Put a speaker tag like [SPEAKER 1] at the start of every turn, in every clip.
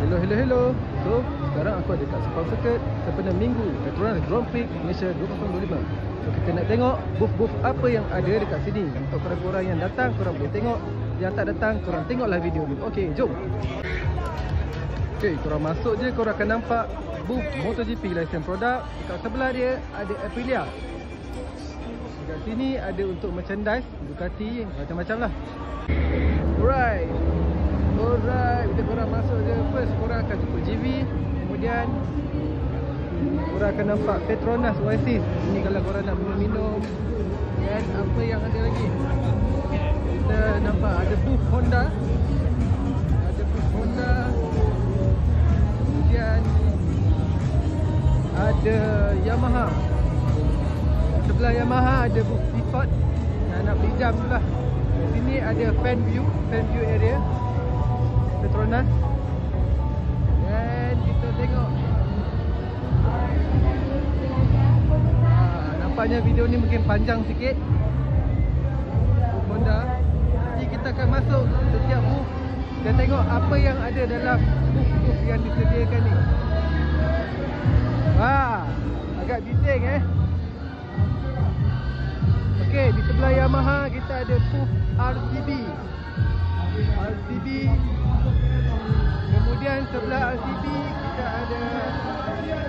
[SPEAKER 1] Hello. So, sekarang aku ada kat Sepang Circuit sempena minggu Petronas Grand Prix Malaysia 2025. So, kita nak tengok booth-booth apa yang ada dekat sini. Untuk korang-korang yang datang, korang boleh tengok. Yang tak datang, korang tengoklah video ni. Okey, jom. Okey, korang masuk je, korang akan nampak booth MotoGP license produk. Dekat sebelah dia ada Aprilia. Dekat sini ada untuk merchandise Ducati, macam-macam lah. Alright, bila korang masuk je, first korang akan jumpa GV. Kemudian korang akan nampak Petronas Oasis. Ini kalau korang nak minum-minum. Dan apa yang ada lagi, kita nampak ada booth Honda. Kemudian ada Yamaha. Sebelah Yamaha ada booth Seaford. Nak beli jam tu lah. Sini ada fan view area Petronas. Dan kita tengok, nampaknya video ni mungkin panjang sikit. Booth Honda. Nanti kita akan masuk setiap booth dan tengok apa yang ada dalam booth yang disediakan ni. Agak bising Okey, di sebelah Yamaha kita ada booth RCB. Kemudian sebelah RCB kita ada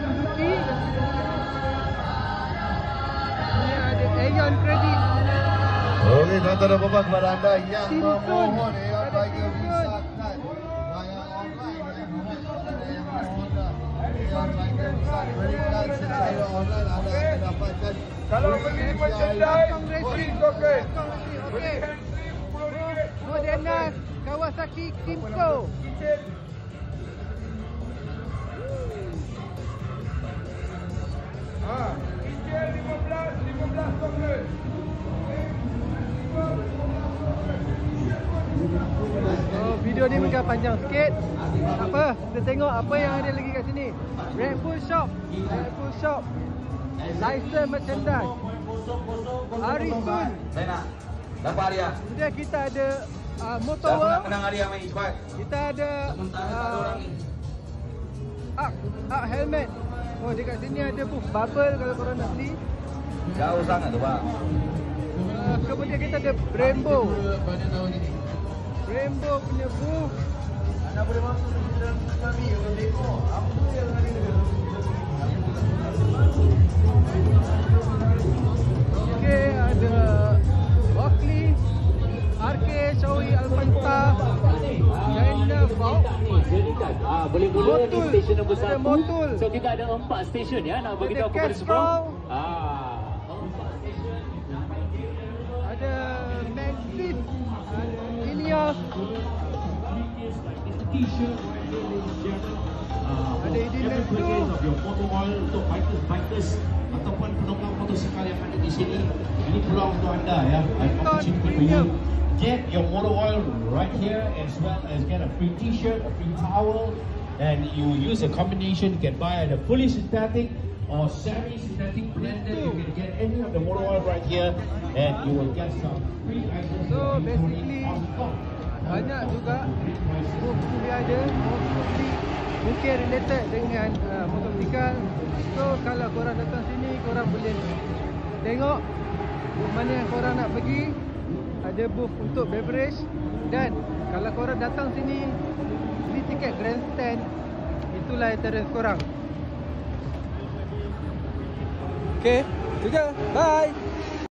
[SPEAKER 1] Suzuki. Ini ada Aeon Credit.
[SPEAKER 2] Okey, tuan-tuan dan puan-puan, kepada anda yang memohon Aeon Tiger Visa Card via online yang Honda Aeon Tiger Visa Credit Card secara online, anda akan dapatkan.
[SPEAKER 3] Kalau beli merchandise, beli token.
[SPEAKER 1] Okey. Modenas Kawasaki Kimco.
[SPEAKER 3] Kicil 15 token.
[SPEAKER 1] Video ni mungkin panjang sikit. Apa? Kita tengok apa yang ada lagi kat sini. Red Bull Shop. License merchandise. Arifun.
[SPEAKER 4] Saya nak dapat Arya.
[SPEAKER 1] Kemudian kita ada Motor
[SPEAKER 4] Siapa nak
[SPEAKER 1] World.
[SPEAKER 4] menang Arya main cepat.
[SPEAKER 1] Kita ada Arc helmet. Oh, dekat sini ada booth bubble kalau korang nak beli.
[SPEAKER 4] Jauh sangat tu bang.
[SPEAKER 1] Kemudian kita ada Brembo punya booth.
[SPEAKER 2] Anda boleh masuk dalam kami untuk tengok apa yang ada.
[SPEAKER 1] Okey, ada Oakley, RK, Shoei, Alpanta, China Vault.
[SPEAKER 5] Boleh mula di stesen nombor 1. So kita ada 4 stesen ya, nak bagi tahu kepada semua.
[SPEAKER 1] Ada Maxis, ada Ineos, ada Idimentu.
[SPEAKER 6] Untuk bikers ataupun penunggang motosikal yang ada di sini, ini peluang untuk anda ya. Opportunity for you. Get your motor oil right here, as well as get a free t-shirt, a free towel, and you use a combination. You can buy the fully synthetic or semi-synthetic blended. You can get any of the motor oil right here, and you will get some free items.
[SPEAKER 1] So basically banyak juga booth yang ada mungkin related dengan motosikal. So kalau korang datang sini, korang boleh tengok booth mana yang korang nak pergi. Ada booth untuk beverage. Dan kalau korang datang sini beli tiket grandstand, itulah entrance korang. Okay, itu je. Bye.